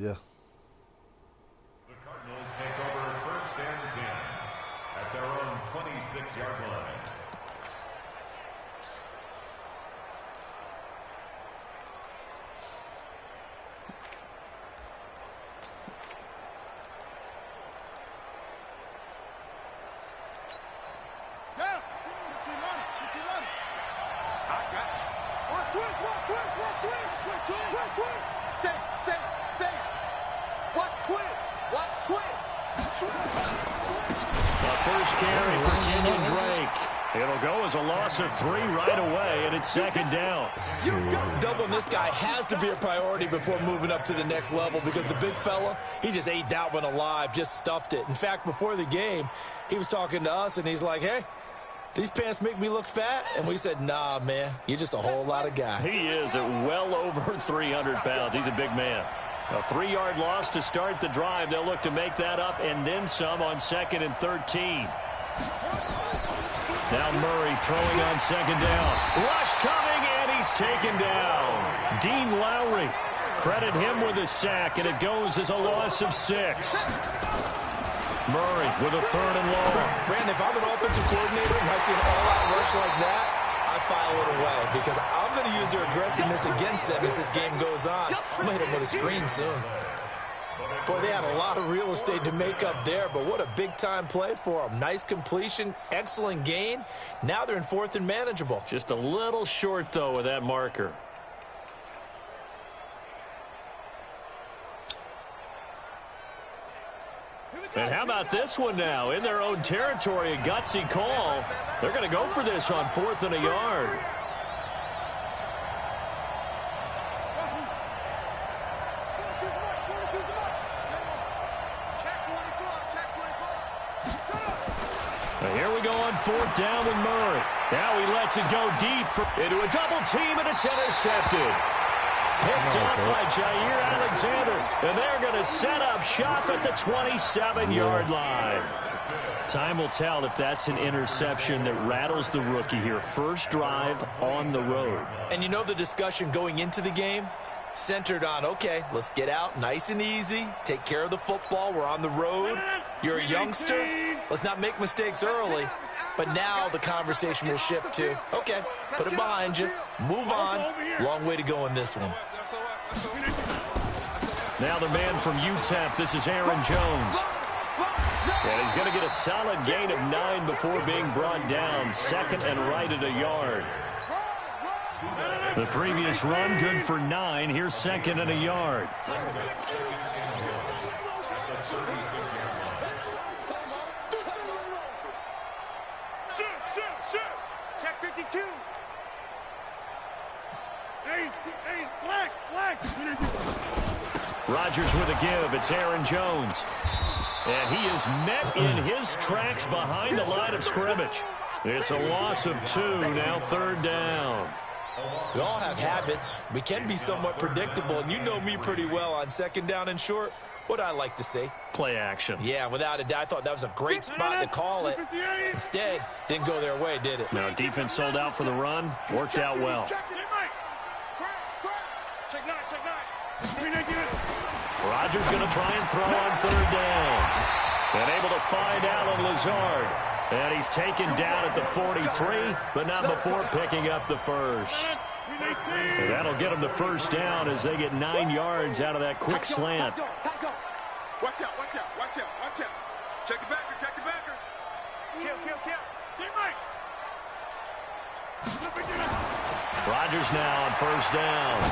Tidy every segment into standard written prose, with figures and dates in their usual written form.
Yeah. The Cardinals take over 1st and 10 at their own 26-yard line. It'll go as a loss of 3 right away, and it's 2nd down. Doubling this guy has to be a priority before moving up to the next level because the big fella, he just ate that one alive, just stuffed it. In fact, before the game, he was talking to us, and he's like, hey, these pants make me look fat? And we said, nah, man, you're just a whole lot of guy. He is at well over 300 pounds. He's a big man. A 3-yard loss to start the drive. They'll look to make that up and then some on 2nd and 13. Now Murray throwing on 2nd down. Rush coming, and he's taken down. Dean Lowry, credit him with a sack, and it goes as a loss of 6. Murray with a 3rd and long. Brandon, if I'm an offensive coordinator and I see an all-out rush like that, I file it away because I'm going to use their aggressiveness against them as this game goes on. I'm going to hit them with a screen soon. Boy, they had a lot of real estate to make up there, but what a big-time play for them. Nice completion, excellent gain. Now they're in 4th and manageable. Just a little short, though, with that marker. And how about this one now? In their own territory, a gutsy call. They're going to go for this on 4th and a yard. Here we go on 4th down with Murray. Now he lets it go deep into a double team, and it's intercepted. Picked up by Jair Alexander. And they're going to set up shop at the 27-yard line. Time will tell if that's an interception that rattles the rookie here. First drive on the road. And you know the discussion going into the game? Centered on, okay, let's get out nice and easy, take care of the football, we're on the road, you're a youngster, let's not make mistakes early. But now the conversation will shift to, okay, put it behind you, move on, long way to go in this one. Now the man from UTEP, this is Aaron Jones. And he's going to get a solid gain of 9 before being brought down, 2nd and right at a yard. The previous run, good for 9. Here's 2nd and a yard. Check 52. Hey, flag. Rodgers with a give. It's Aaron Jones. And he is met in his tracks behind the line of scrimmage. It's a loss of 2, now 3rd down. We all have habits. We can be somewhat predictable, and you know me pretty well on 2nd down and short. What I like to say? Play action. Yeah, without a doubt. I thought that was a great spot to call it. Instead, didn't go their way, did it? Now, defense sold out for the run. Worked out well. Rodgers going to try and throw on 3rd down. And able to find Allen Lazard. And he's taken down at the 43, but not before picking up the first. So that'll get him the 1st down as they get 9 yards out of that quick slant. Watch out. Check the backer. Kill. Rodgers now on 1st down.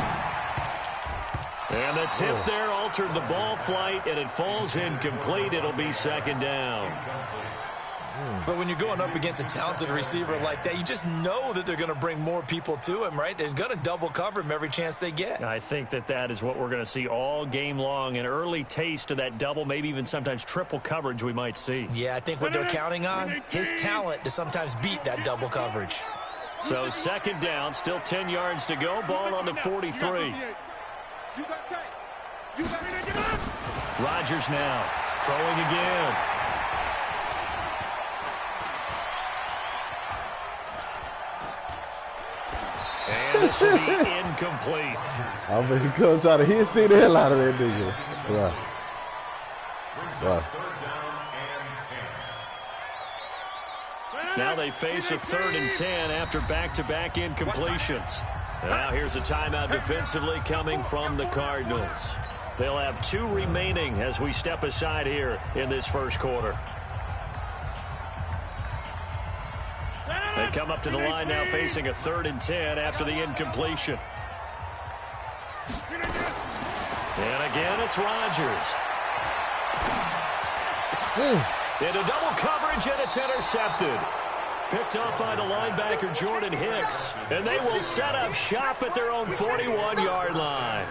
And the tip there altered the ball flight, and it falls incomplete. It'll be 2nd down. But when you're going up against a talented receiver like that, you just know that they're going to bring more people to him, right? They're going to double cover him every chance they get. I think that is what we're going to see all game long. An early taste of that double, maybe even sometimes triple coverage we might see. Yeah, I think what they're counting on, his talent to sometimes beat that double coverage. So 2nd down, still 10 yards to go. Ball on the 43. Rodgers now throwing again. And this will be incomplete. I'm going to try to hit stick the hell out of that nigga. Right. Now they face a 3rd and 10 after back-to-back incompletions. Now here's a timeout defensively coming from the Cardinals. They'll have 2 remaining as we step aside here in this first quarter. They come up to the line now facing a 3rd and 10 after the incompletion. And again, it's Rodgers. Into double coverage, and it's intercepted. Picked up by the linebacker, Jordan Hicks. And they will set up shop at their own 41-yard line.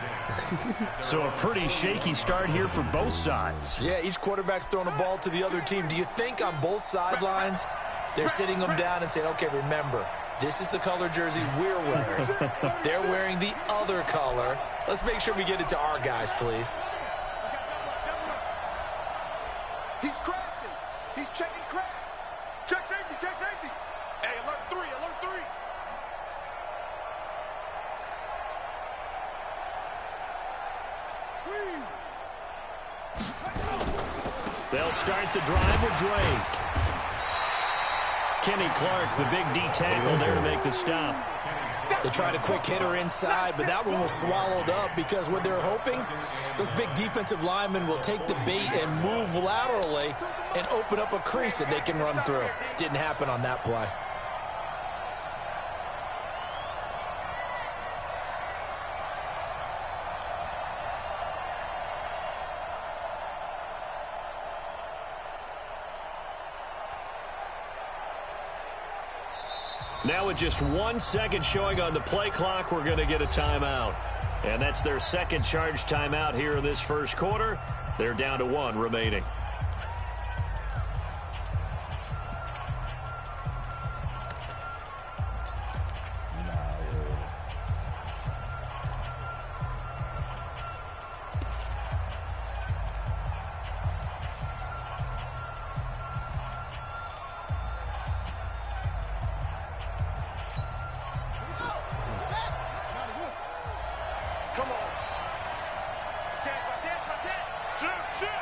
So a pretty shaky start here for both sides. Yeah, each quarterback's throwing a ball to the other team. Do you think on both sidelines they're sitting them down and saying, okay, remember, this is the color jersey we're wearing. They're wearing the other color. Let's make sure we get it to our guys, please. He's crashing. He's checking crash. Check safety, check safety. Hey, alert 3, alert 3. They'll start the drive with Drake. Kenny Clark, the big D tackle there to make the stop. They tried a quick hitter inside, but that one was swallowed up because what they're hoping, those big defensive linemen will take the bait and move laterally and open up a crease that they can run through. Didn't happen on that play. Now with just 1 second showing on the play clock, we're going to get a timeout. And that's their second charge timeout here in this first quarter. They're down to 1 remaining. Come on. Protect. Shoot.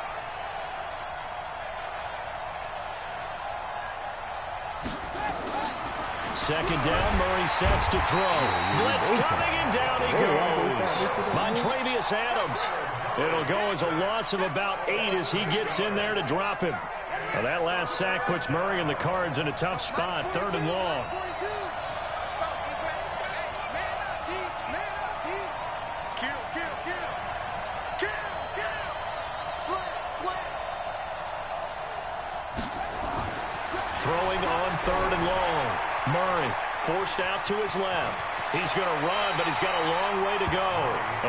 Second down, Murray sets to throw. Blitz coming, and down he goes. Montravius Adams. It'll go as a loss of about 8 as he gets in there to drop him. Now that last sack puts Murray and the Cards in a tough spot, 3rd and long. Throwing on 3rd and long. Murray forced out to his left. He's going to run, but he's got a long way to go.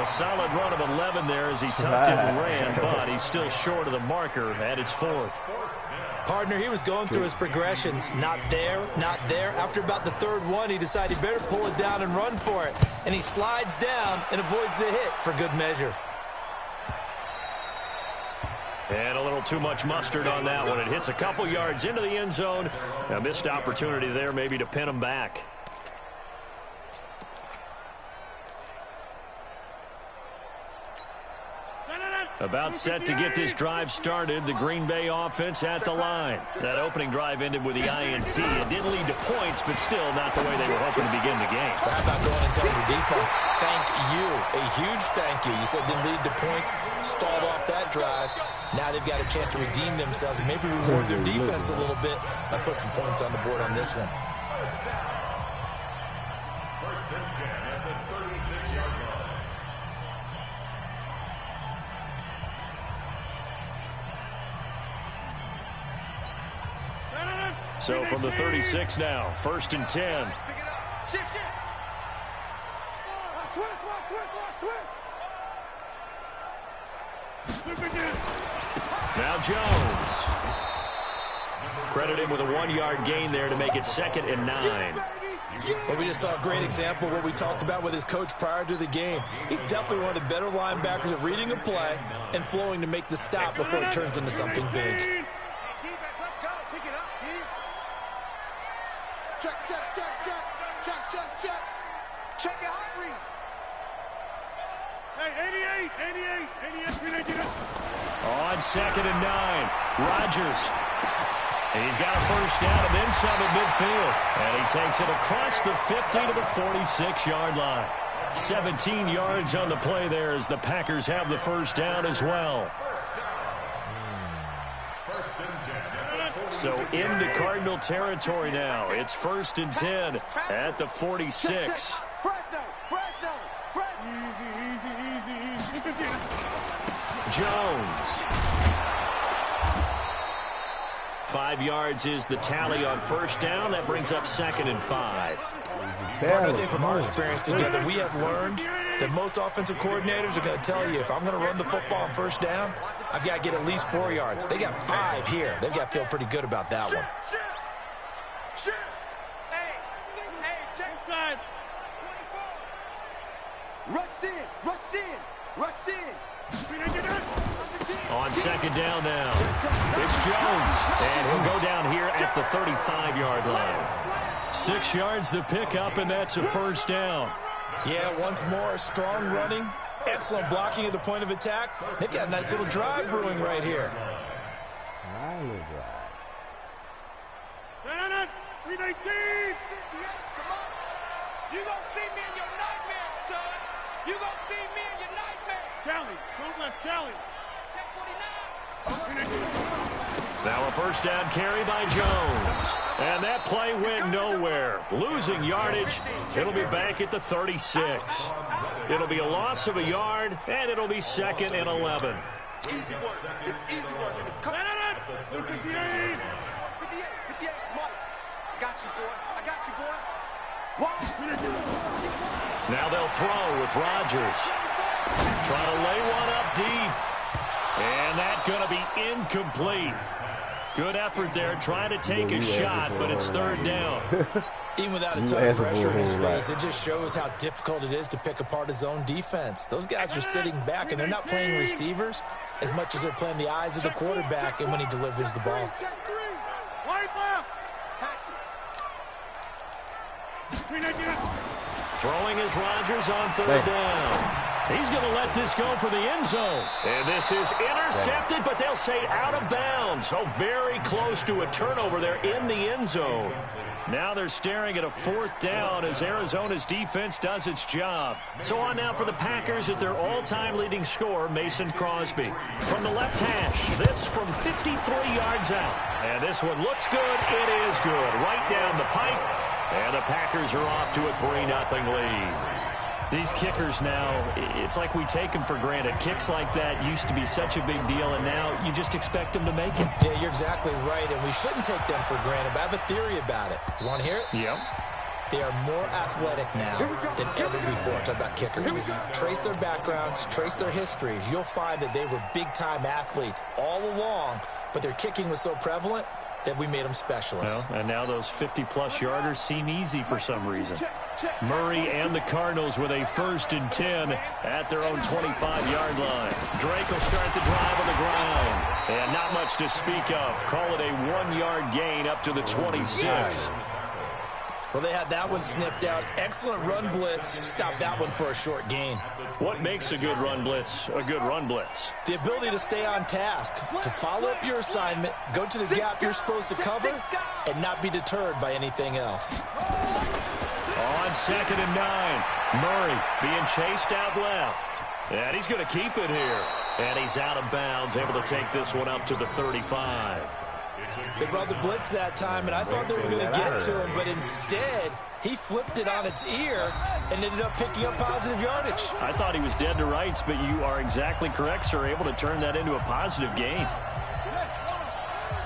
A solid run of 11 there as he tucked it and ran, but he's still short of the marker, and it's 4th. Partner, he was going through his progressions. Not there, not there. After about the 3rd one, he decided he better pull it down and run for it. And he slides down and avoids the hit for good measure. And a little too much mustard on that one. It hits a couple yards into the end zone. A missed opportunity there maybe to pin him back. About set to get this drive started. The Green Bay offense at the line. That opening drive ended with the INT. It didn't lead to points, but still not the way they were hoping to begin the game. How about going and telling your defense, thank you, a huge thank you. You said it didn't lead to points, stalled off that drive. Now they've got a chance to redeem themselves and maybe reward their defense a little bit by putting some points on the board on this one. First and 10 at the 36-yard line. So from the 36 now, 1st and 10. Shift. Switch. Now Jones. Credit him with a 1-yard gain there to make it 2nd and 9. Well, we just saw a great example of what we talked about with his coach prior to the game. He's definitely one of the better linebackers at reading a play and flowing to make the stop before it turns into something big. Let's go. Pick it up, D. Check. Check your hot read. Hey, 88. On 2nd and 9, Rodgers. He's got a first down and then some at midfield. And he takes it across the 50 to the 46-yard line. 17 yards on the play there as the Packers have the first down as well. So into Cardinal territory now. It's 1st and 10 at the 46. Jones. 5 yards is the tally on first down. That brings up 2nd and 5. I think from our experience together, we have learned that most offensive coordinators are going to tell you, if I'm going to run the football on first down, I've got to get at least 4 yards. They got 5 here. They've got to feel pretty good about that one. Hey, check side. 24. Rush in. On 2nd down now, it's Jones, and he'll go down here at the 35-yard line. 6 yards the pickup, and that's a first down. Yeah, once more, strong running, excellent blocking at the point of attack. They've got a nice little drive brewing right here. No. 319. You gonna see me in your nightmare, son. You gonna see me in your nightmare. Kelly, don't let Kelly. Check 49. Now a first down carry by Jones. And that play went nowhere. Losing yardage. It'll be back at the 36. It'll be a loss of a yard, and it'll be 2nd and 11. Easy work. It's easy work. It's coming. 58. 58, Mike. I got you, boy. Now they'll throw with Rodgers. Trying to lay one up deep. And that's going to be incomplete. Good effort there, trying to take a shot, but it's 3rd down. Even without a ton of pressure in his face, it just shows how difficult it is to pick apart his own defense. Those guys are sitting back, and they're not playing receivers as much as they're playing the eyes of the quarterback and when he delivers the ball. Wide left. Throwing is Rodgers on 3rd down. He's going to let this go for the end zone. And this is intercepted, but they'll say out of bounds. So very close to a turnover there in the end zone. Now they're staring at a 4th down as Arizona's defense does its job. So on now for the Packers is their all-time leading scorer, Mason Crosby. From the left hash, this from 53 yards out. And this one looks good. It is good. Right down the pipe. And the Packers are off to a 3-0 lead. These kickers now, it's like we take them for granted. Kicks like that used to be such a big deal, and now you just expect them to make it. Yeah, you're exactly right, and we shouldn't take them for granted. But I have a theory about it. You want to hear it? Yep. They are more athletic now than ever before. Talk about kickers. Trace their backgrounds, trace their histories. You'll find that they were big-time athletes all along, but their kicking was so prevalent that we made them specialists. Well, and now those 50-plus yarders seem easy for some reason. Murray and the Cardinals with a 1st and 10 at their own 25-yard line. Drake will start the drive on the ground. And not much to speak of. Call it a 1-yard gain up to the 26. Well, they had that one sniffed out. Excellent run blitz. Stop that one for a short gain. What makes a good run blitz a good run blitz? The ability to stay on task, to follow up your assignment, go to the gap you're supposed to cover, and not be deterred by anything else. On 2nd and 9, Murray being chased out left. And he's going to keep it here. And he's out of bounds, able to take this one up to the 35. They brought the blitz that time, and I thought they were going to get to him, but instead, he flipped it on its ear and ended up picking up positive yardage. I thought he was dead to rights, but you are exactly correct, sir, able to turn that into a positive gain.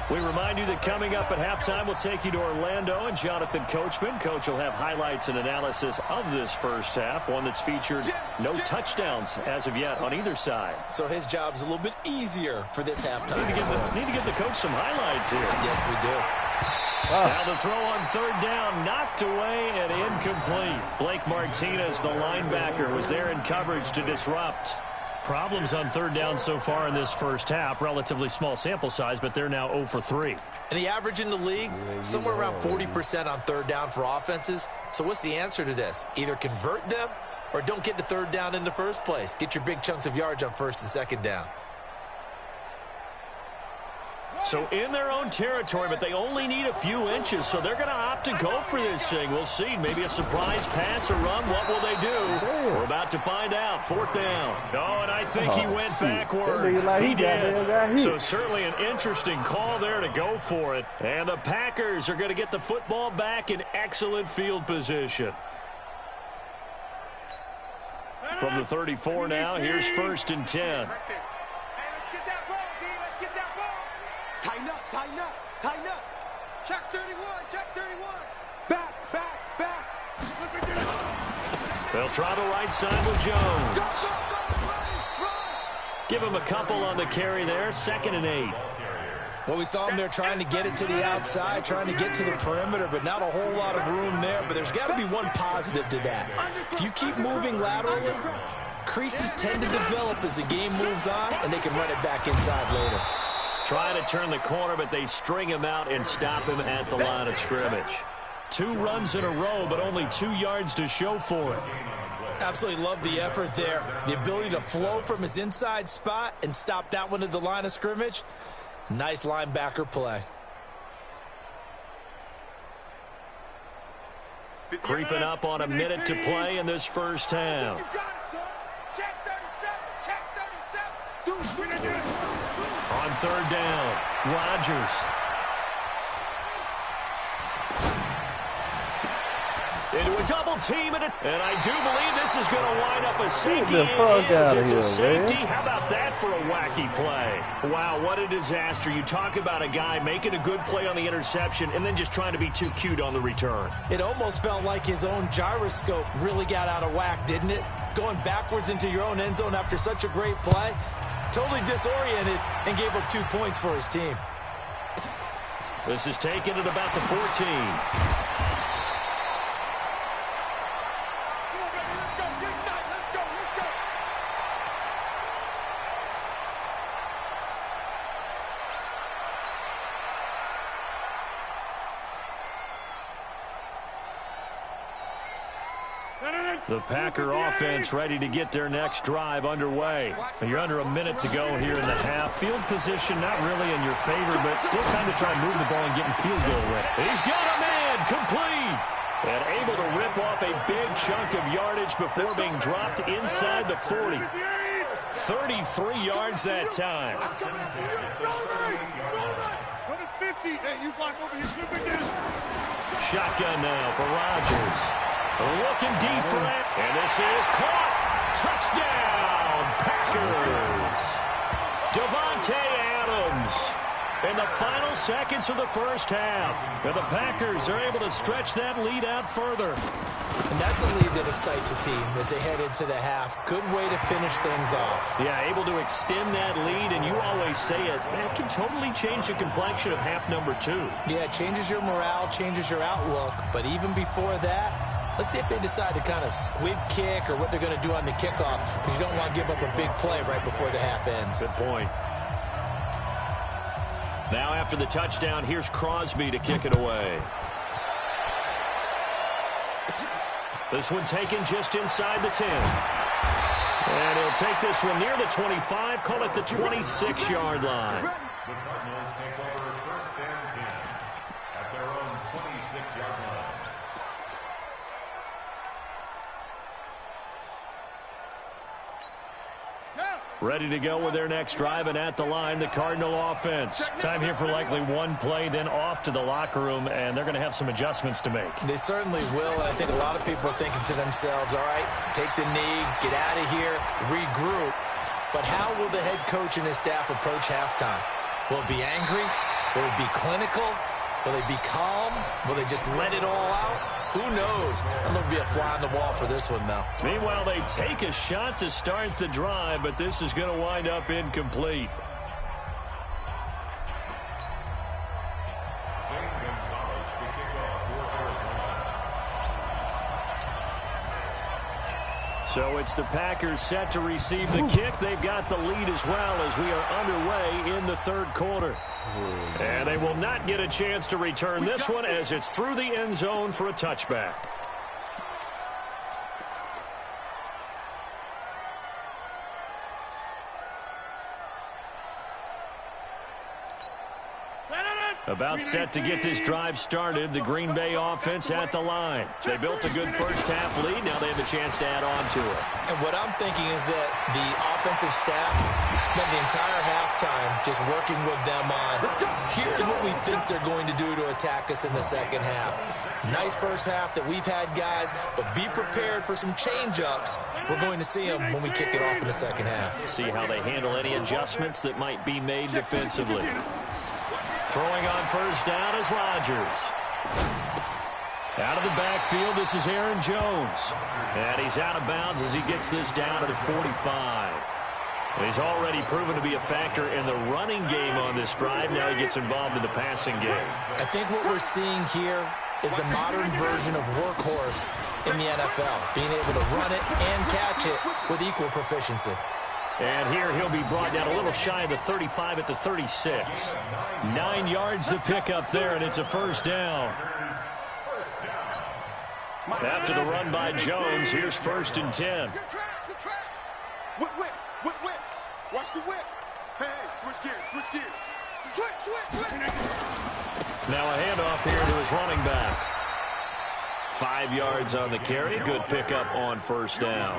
We remind you that coming up at halftime, we'll take you to Orlando and Jonathan Coachman. Coach will have highlights and analysis of this first half, one that's featured no touchdowns as of yet on either side. So his job's a little bit easier for this halftime. Need to give the coach some highlights here. Yes, we do. Now the throw on 3rd down, knocked away and incomplete. Blake Martinez, the linebacker, was there in coverage to disrupt. problems on third down so far in this first half. Relatively small sample size, but they're now 0 for 3. And the average in the league, somewhere around 40% on third down for offenses. So what's the answer to this? Either convert them or don't get to third down in the first place. Get your big chunks of yards on first and second down. So in their own territory, but they only need a few inches, so they're going to opt to go for this thing. We'll see. Maybe a surprise pass or run. What will they do? We're about to find out. Fourth down. Oh, and I think he went backward. He did. So certainly an interesting call there to go for it. And the Packers are going to get the football back in excellent field position. From the 34 now, here's 1st and 10. Tighten up, tighten up, tighten up. Check 31, check 31. Back, back, back. They'll try the right side with Jones. Go, run. Give him a couple on the carry there. 2nd and 8. Well, we saw him there trying to get it to the outside, trying to get to the perimeter, but not a whole lot of room there. But there's got to be one positive to that. If you keep moving laterally, creases tend to develop as the game moves on, and they can run it back inside later. Trying to turn the corner, but they string him out and stop him at the line of scrimmage. 2 runs in a row, but only 2 yards to show for it. Absolutely love the effort there. The ability to flow from his inside spot and stop that one at the line of scrimmage. Nice linebacker play. Creeping up on a minute to play in this first half. Check 37, On third down, Rodgers. Into a double team, and I do believe this is going to wind up a safety. It's a safety. How about that for a wacky play? Wow, what a disaster. You talk about a guy making a good play on the interception and then just trying to be too cute on the return. It almost felt like his own gyroscope really got out of whack, didn't it? Going backwards into your own end zone after such a great play. Totally disoriented and gave up 2 points for his team. This is taken at about the 14. The Packer offense ready to get their next drive underway. You're under a minute to go here in the half. Field position not really in your favor, but still time to try and move the ball and get in field goal range. He's got him in, complete. And able to rip off a big chunk of yardage before being dropped inside the 40. 33 yards that time. Shotgun now for Rodgers. Looking deep for that. And this is caught. Touchdown, Packers. Davante Adams in the final seconds of the first half. And the Packers are able to stretch that lead out further. And that's a lead that excites a team as they head into the half. Good way to finish things off. Yeah, able to extend that lead, and you always say it, that can totally change the complexion of half number 2. Yeah, it changes your morale, changes your outlook. But even before that, let's see if they decide to kind of squib kick or what they're going to do on the kickoff, because you don't want to give up a big play right before the half ends. Good point. Now after the touchdown, here's Crosby to kick it away. This one taken just inside the 10. And he'll take this one near the 25, call it the 26-yard line. The Cardinals take over 1st and 10 at their own 26-yard line. Ready to go with their next drive, and at the line, the Cardinal offense. Time here for likely one play, then off to the locker room, and they're going to have some adjustments to make. They certainly will, and I think a lot of people are thinking to themselves, all right, take the knee, get out of here, regroup. But how will the head coach and his staff approach halftime? Will it be angry? Will it be clinical? Will they be calm? Will they just let it all out? Who knows? I'm going to be a fly on the wall for this one, though. Meanwhile, they take a shot to start the drive, but this is going to wind up incomplete. So it's the Packers set to receive the kick. They've got the lead as well as we are underway in the third quarter. And they will not get a chance to return this one as it's through the end zone for a touchback. About set to get this drive started, the Green Bay offense at the line. They built a good first-half lead. Now they have a chance to add on to it. And what I'm thinking is that the offensive staff spent the entire halftime just working with them on, here's what we think they're going to do to attack us in the second half. Nice first half that we've had, guys, but be prepared for some change-ups. We're going to see them when we kick it off in the second half. See how they handle any adjustments that might be made defensively. Throwing on first down is Rodgers. Out of the backfield, this is Aaron Jones. And he's out of bounds as he gets this down to the 45. He's already proven to be a factor in the running game on this drive. Now he gets involved in the passing game. I think what we're seeing here is the modern version of workhorse in the NFL, being able to run it and catch it with equal proficiency. And here he'll be brought down a little shy of the 35 at the 36. 9 yards to pick up there, and it's a first down. After the run by Jones, here's 1st and 10. Good track. Whip. Watch the whip. Hey, switch gears. Switch. Now a handoff here to his running back. 5 yards on the carry. Good pickup on first down.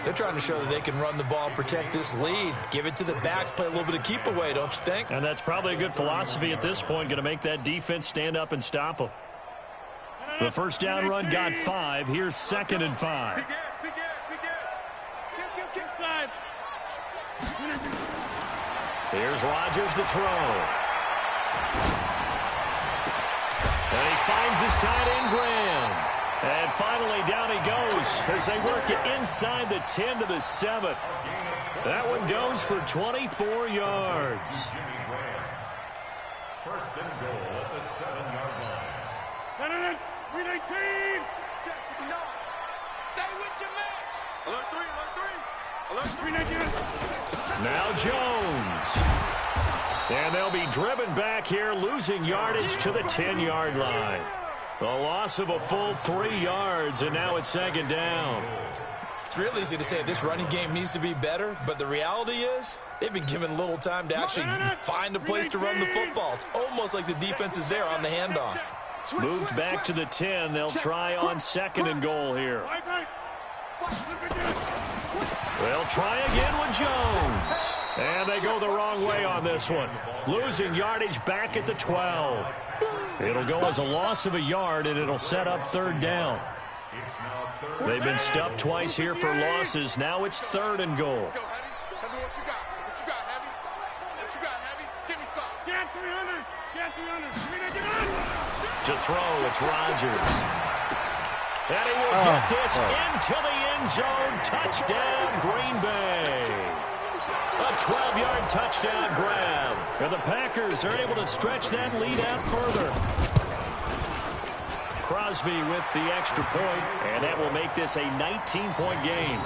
They're trying to show that they can run the ball and protect this lead. Give it to the backs, play a little bit of keep away, don't you think? And that's probably a good philosophy at this point, going to make that defense stand up and stop them. The first down run got 5. Here's 2nd and 5. Big Ed. Kick side. Here's Rodgers to throw. And he finds his tight end, Graham. And finally, down he goes as they work it inside the 10 to the 7. That one goes for 24 yards. First and goal at the 7-yard line. 319. Check with the 9. Stay with your man. Alert 3. Now Jones. And they'll be driven back here, losing yardage to the 10-yard line. A loss of a full 3 yards, and now it's 2nd down. It's real easy to say this running game needs to be better, but the reality is they've been given little time to actually find a place to run the football. It's almost like the defense is there on the handoff. Moved back to the 10. They'll try on 2nd and goal here. They'll try again with Jones. And they go the wrong way on this one. Losing yardage back at the 12. It'll go as a loss of a yard, and it'll set up 3rd down. They've been stuffed twice here for losses. Now it's 3rd and goal. Let's go, Heavy. What you got, Heavy? Give me some. Get 300. To throw, it's Rodgers. And he will get this into the end zone. Touchdown, Green Bay. A 12-yard touchdown grab. And the Packers are able to stretch that lead out further. Crosby with the extra point, and that will make this a 19-point game.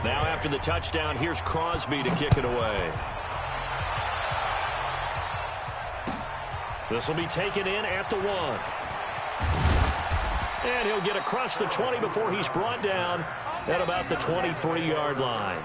Now after the touchdown, here's Crosby to kick it away. This will be taken in at the 1. And he'll get across the 20 before he's brought down at about the 23-yard line.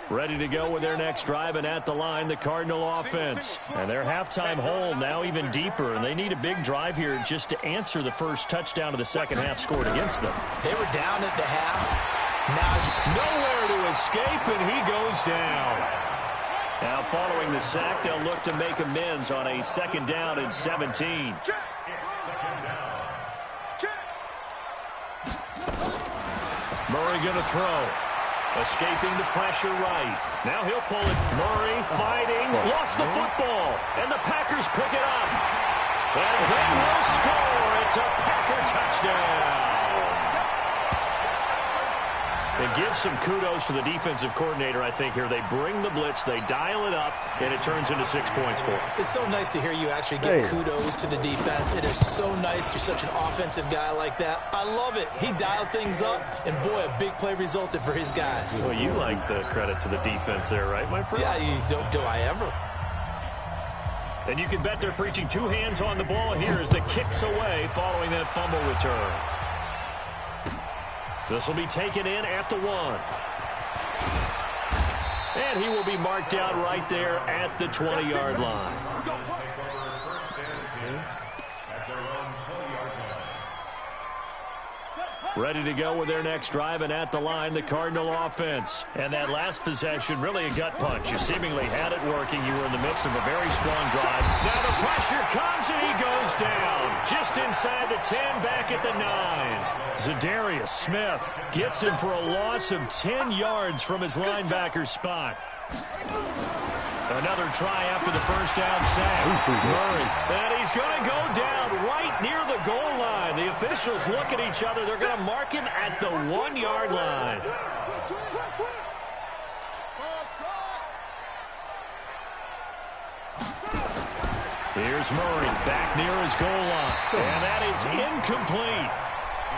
Ready to go with their next drive, and at the line, the Cardinal offense. And their halftime hole now even deeper, and they need a big drive here just to answer the first touchdown of the second half scored against them. They were down at the half. Now nowhere to escape, and he goes down. Now following the sack, they'll look to make amends on a 2nd down and 17. Murray going to throw. Escaping the pressure right. Now he'll pull it. Murray fighting. Lost the football. And the Packers pick it up. And they will score. It's a Packer touchdown. And give some kudos to the defensive coordinator, I think, here. They bring the blitz, they dial it up, and it turns into 6 points for them. It's so nice to hear you actually give kudos to the defense. It is so nice. You're such an offensive guy like that. I love it. He dialed things up, and boy, a big play resulted for his guys. Well, you like the credit to the defense there, right, my friend? Yeah, do I ever? And you can bet they're preaching 2 hands on the ball here as the kicks away following that fumble return. This will be taken in at the 1. And he will be marked out right there at the 20-yard line. Ready to go with their next drive, and at the line, the Cardinal offense. And that last possession, really a gut punch. You seemingly had it working. You were in the midst of a very strong drive. Now the pressure comes, and he goes down. Just inside the 10, back at the 9. Zadarius Smith gets him for a loss of 10 yards from his linebacker spot. Another try after the first down sack. Murray. And he's going to go down right near the goal line. The officials look at each other. They're going to mark him at the 1-yard line. Here's Murray back near his goal line. And that is incomplete.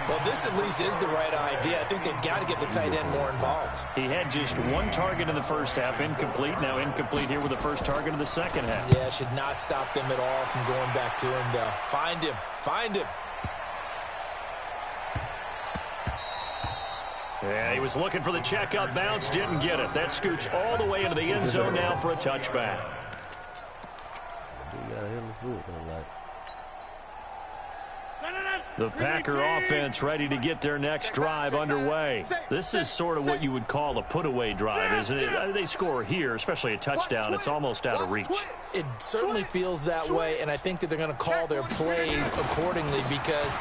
Well, this at least is the right idea. I think they've got to get the tight end more involved. He had just 1 target in the first half, incomplete. Now incomplete here with the first target of the second half. Yeah, should not stop them at all from going back to him, though. Find him. Find him. Yeah, he was looking for the check-up bounce, didn't get it. That scoots all the way into the end zone now for a touchback. The Packer offense ready to get their next drive underway. This is sort of what you would call a put-away drive, isn't it? They score here, especially a touchdown. It's almost out of reach. It certainly feels that way, and I think that they're going to call their plays accordingly, because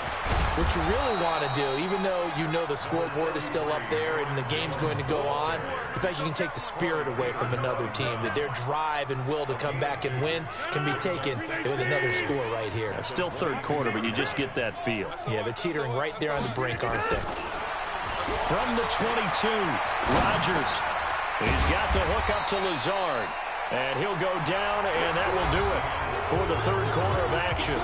what you really want to do, even though you know the scoreboard is still up there and the game's going to go on, the fact you can take the spirit away from another team, that their drive and will to come back and win can be taken with another score right here. Still third quarter, but you just get that feel. Yeah, they're teetering right there on the brink, aren't they? From the 22, Rodgers. He's got the hook up to Lazard. And he'll go down, and that will do it for the third quarter of action.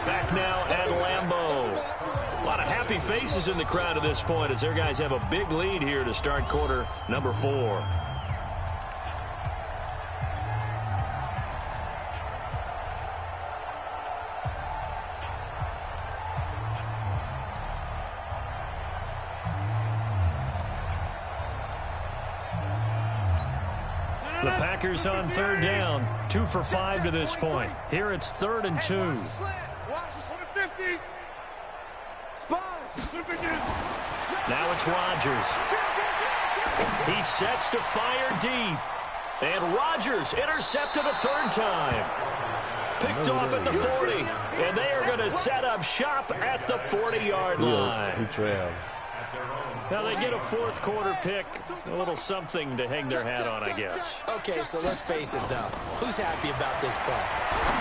Back now at Lambeau. A lot of happy faces in the crowd at this point as their guys have a big lead here to start quarter number 4. The Packers on third down, 2 for 5 to this point. Here it's 3rd and 2. Now it's Rodgers. He sets to fire deep. And Rodgers intercepted a 3rd time. Picked off at the 40. And they are going to set up shop at the 40-yard line. Now they get a 4th quarter pick, a little something to hang their hat on, I guess. Okay, so let's face it, though. Who's happy about this play?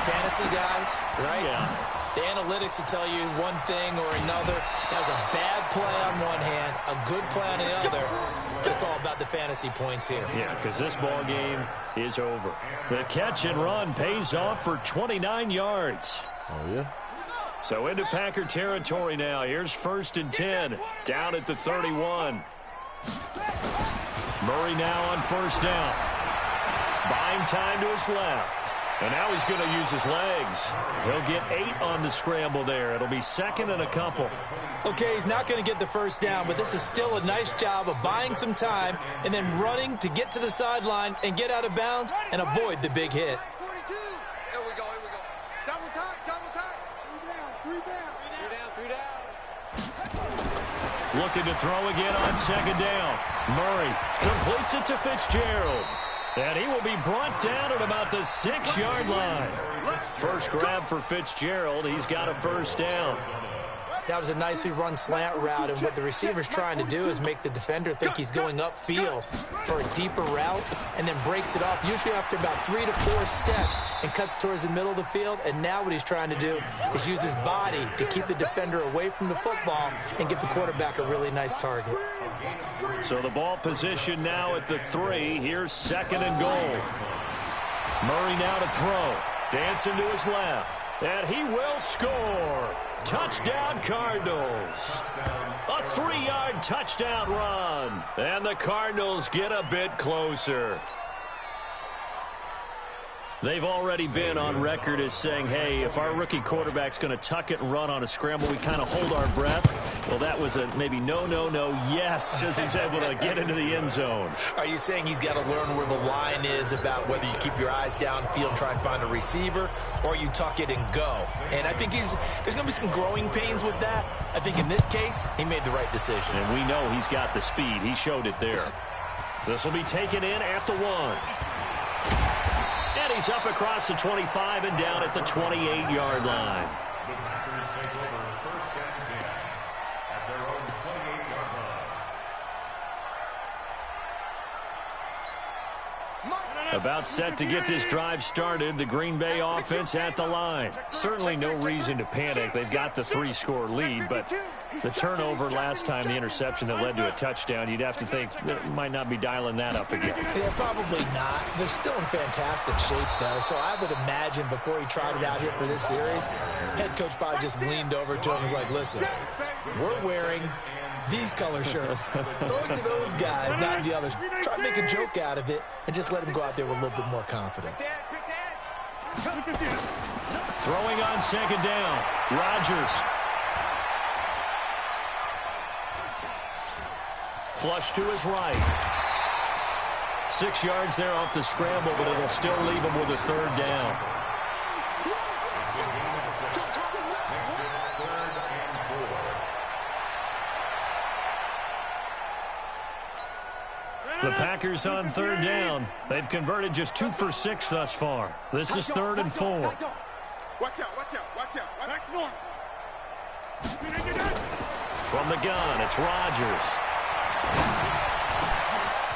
Fantasy guys, right? Yeah. The analytics will tell you one thing or another. That was a bad play on one hand, a good play on the other. But it's all about the fantasy points here. Yeah, because this ball game is over. The catch and run pays off for 29 yards. Oh, yeah. So into Packer territory now. Here's 1st and 10, down at the 31. Murray now on 1st down. Buying time to his left. And now he's going to use his legs. He'll get 8 on the scramble there. It'll be 2nd and a couple. Okay, he's not going to get the 1st down, but this is still a nice job of buying some time and then running to get to the sideline and get out of bounds and avoid the big hit. Here we go. Double time. 3 down. Looking to throw again on 2nd down. Murray completes it to Fitzgerald. And he will be brought down at about the 6-yard line. First grab for Fitzgerald. He's got a 1st down. That was a nicely run slant route, and what the receiver's trying to do is make the defender think he's going upfield for a deeper route, and then breaks it off, usually after about 3 to 4 steps, and cuts towards the middle of the field. And now what he's trying to do is use his body to keep the defender away from the football and give the quarterback a really nice target. So the ball position now at the 3. Here's 2nd and goal. Murray now to throw. Dancing to his left. And he will score. Touchdown, Cardinals. A 3-yard touchdown run. And the Cardinals get a bit closer. They've already been on record as saying, hey, if our rookie quarterback's going to tuck it and run on a scramble, we kind of hold our breath. Well, that was a maybe no, yes, as he's able to get into the end zone. Are you saying he's got to learn where the line is about whether you keep your eyes downfield and try and find a receiver, or you tuck it and go? And I think there's going to be some growing pains with that. I think in this case, he made the right decision. And we know he's got the speed. He showed it there. This will be taken in at the 1. And he's up across the 25 and down at the 28-yard line. The Packers take over 1st and 10 at their own 28-yard line. About set to get this drive started. The Green Bay offense at the line. Certainly no reason to panic. They've got the 3-score lead, but the turnover last time, the interception that led to a touchdown, you'd have to think that might not be dialing that up again. Yeah, probably not. They're still in fantastic shape, though, so I would imagine before he tried it out here for this series, head coach probably just leaned over to him and was like, listen, we're wearing these color shirts. Throw it to those guys, not the others. Try to make a joke out of it and just let him go out there with a little bit more confidence. Throwing on 2nd down. Rodgers. Flush to his right. 6 yards there off the scramble, but it'll still leave him with a 3rd down. The Packers on 3rd down. They've converted just 2 for 6 thus far. This is 3rd and 4. Watch out, watch out. Back north. From the gun, it's Rodgers.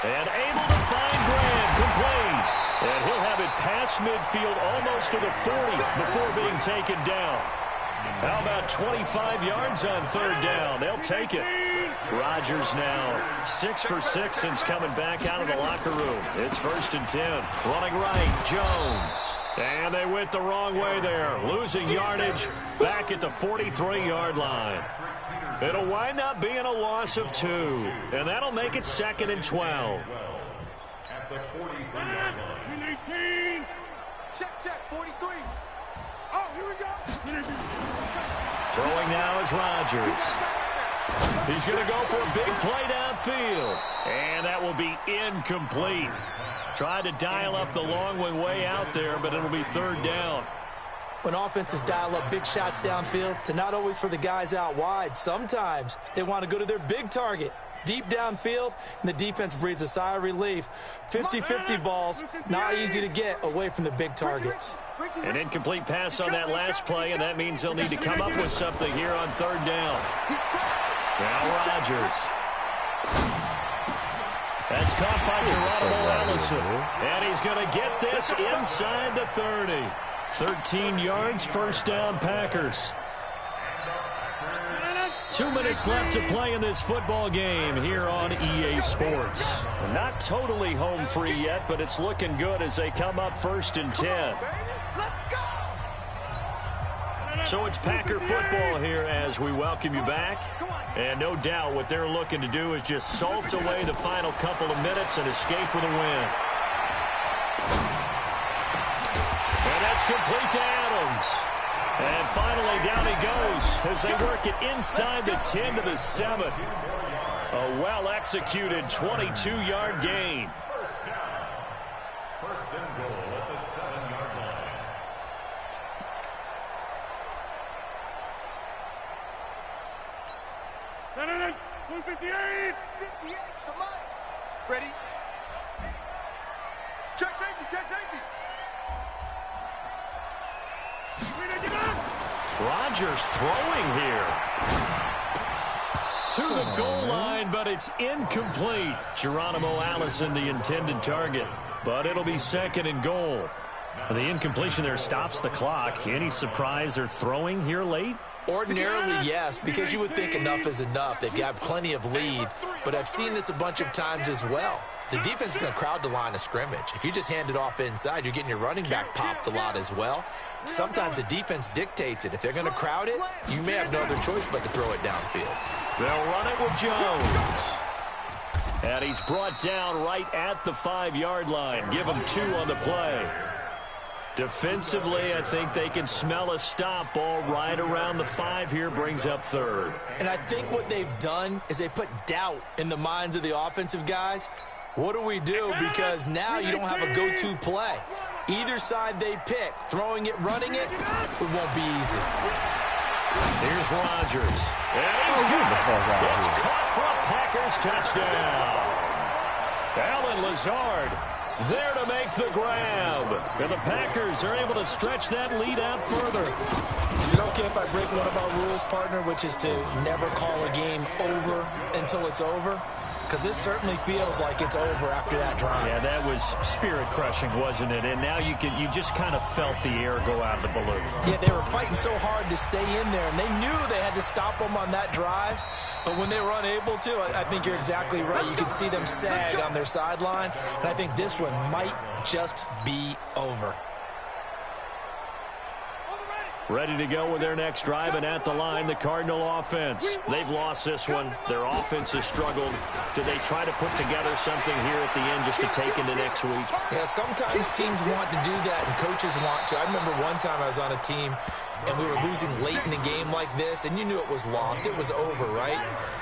And able to find Graham, complete. And he'll have it past midfield almost to the 40 before being taken down. How about 25 yards on 3rd down? They'll take it. Rodgers now 6 for 6 since coming back out of the locker room. It's 1st and 10. Running right, Jones. And they went the wrong way there. Losing yardage back at the 43-yard line. It'll wind up being a loss of 2. And that'll make it 2nd and 12. At the 43-yard line. Check, 43. Oh, here we go. Throwing now is Rodgers. He's going to go for a big play downfield. And that will be incomplete. Tried to dial up the long one way out there, but it'll be 3rd down. When offenses dial up big shots downfield, they're not always for the guys out wide. Sometimes they want to go to their big target, deep downfield, and the defense breathes a sigh of relief. 50-50 balls, not easy to get away from the big targets. An incomplete pass on that last play, and that means they'll need to come up with something here on 3rd down. Now Rodgers. That's caught by Geronimo Allison. And he's going to get this inside the 30. 13 yards, 1st down Packers. 2 minutes left to play in this football game here on EA Sports. Not totally home free yet, but it's looking good as they come up 1st and 10. So it's Packer football here as we welcome you back. And no doubt what they're looking to do is just salt away the final couple of minutes and escape with a win. And that's complete to Adams. And finally down he goes as they work it inside the 10 to the 7. A well-executed 22-yard gain. 1st and goal at the 7-yard line. Senator, 258. 58, come on. Ready? Check safety, check safety. Rodgers throwing here. To the goal line, but it's incomplete. Geronimo Allison, the intended target. But it'll be 2nd and goal. The incompletion there stops the clock. Any surprise they're throwing here late? Ordinarily, yes, because you would think enough is enough. They've got plenty of lead, but I've seen this a bunch of times as well. The defense is going to crowd the line of scrimmage. If you just hand it off inside, you're getting your running back popped a lot as well. Sometimes the defense dictates it. If they're going to crowd it, you may have no other choice but to throw it downfield. They'll run it with Jones. And he's brought down right at the 5-yard line. Give him 2 on the play. Defensively, I think they can smell a stop. Ball right around the 5 here, brings up 3rd. And I think what they've done is they put doubt in the minds of the offensive guys. What do we do? Because now you don't have a go-to play. Either side they pick, throwing it, running it, it won't be easy. Here's Rodgers. And he's got it. It's caught for a Packers touchdown. Allen Lazard there to make the grab. And the Packers are able to stretch that lead out further. Is it okay if I break one of our rules, partner, which is to never call a game over until it's over? Because this certainly feels like it's over after that drive. Yeah, that was spirit-crushing, wasn't it? And now you just kind of felt the air go out of the balloon. Yeah, they were fighting so hard to stay in there, and they knew they had to stop them on that drive. But when they were unable to, I think you're exactly right. You could see them sag on their sideline, and I think this one might just be over. Ready to go with their next drive, and at the line, the Cardinal offense. They've lost this one. Their offense has struggled. Do they try to put together something here at the end just to take into next week? Yeah, sometimes teams want to do that, and coaches want to. I remember one time I was on a team, and we were losing late in the game like this, and you knew it was lost. It was over, right?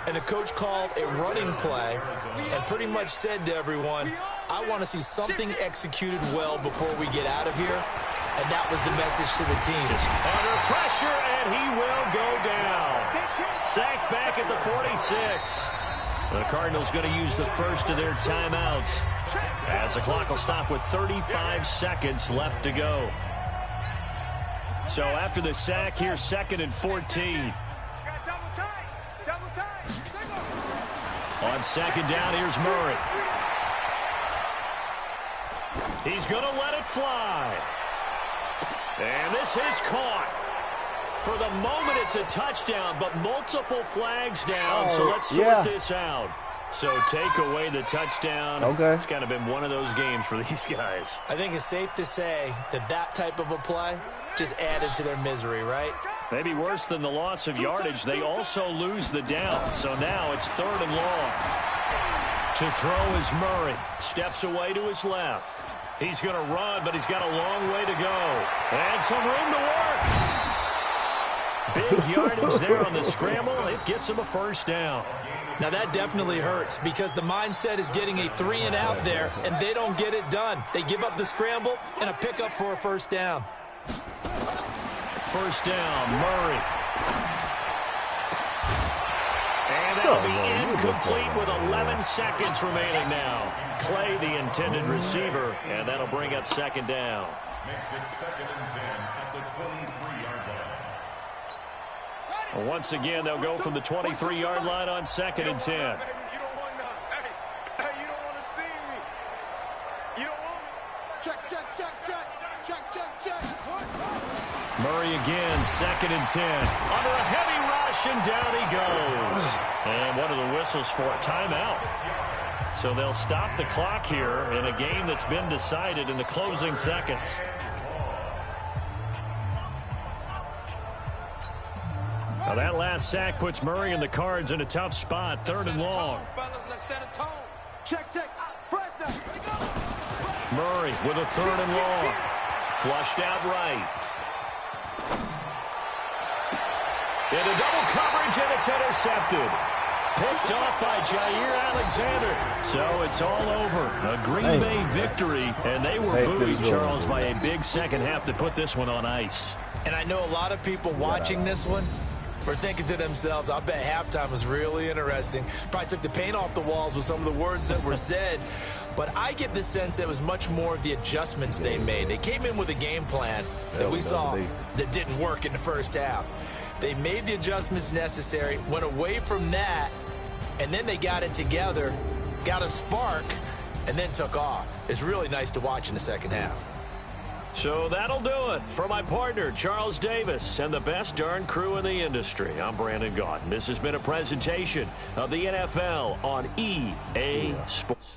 And the coach called a running play and pretty much said to everyone, I want to see something executed well before we get out of here. And that was the message to the team. Just under pressure, and he will go down. Sacked back at the 46. The Cardinals going to use the first of their timeouts, as the clock will stop with 35 seconds left to go. So after the sack, here's 2nd and 14. On 2nd down, here's Murray. He's going to let it fly. And this is caught. For the moment, it's a touchdown, but multiple flags down, so let's sort this out. So take away the touchdown. Okay. It's kind of been one of those games for these guys. I think it's safe to say that that type of a play just added to their misery, right? Maybe worse than the loss of yardage, they also lose the down. So now it's 3rd and long. To throw is Murray. Steps away to his left. He's going to run, but he's got a long way to go. And some room to work. Big yardage there on the scramble. It gets him a 1st down. Now that definitely hurts because the mindset is getting a 3 and out there, and they don't get it done. They give up the scramble and a pickup for a 1st down. 1st down, Murray. And that'll be incomplete with 11 seconds remaining now. Clay, the intended receiver, and that'll bring up 2nd down. Makes it 2nd and 10 at the 23-yard line. Well, once again, they'll go from the 23-yard line on 2nd and 10. You don't want to, you don't want to see me. You don't want me. Check. Murray again, 2nd and 10. Under a heavy rush, and down he goes. And what are the whistles for? Timeout. So they'll stop the clock here in a game that's been decided in the closing seconds. Now that last sack puts Murray and the Cards in a tough spot. 3rd and long. Check. Murray with a 3rd and long. Flushed out right. Into double coverage, and it's intercepted. Picked off by Jair Alexander. So it's all over. A Green Bay victory, and they were buoyed, Charles, by a big second half to put this one on ice. And I know a lot of people watching this one were thinking to themselves, I bet halftime was really interesting. Probably took the paint off the walls with some of the words that were said. But I get the sense that it was much more of the adjustments they made. They came in with a game plan that we saw that didn't work in the first half. They made the adjustments necessary, went away from that, and then they got it together, got a spark, and then took off. It's really nice to watch in the second half. So that'll do it for my partner, Charles Davis, and the best darn crew in the industry. I'm Brandon Gaudin. This has been a presentation of the NFL on EA Sports.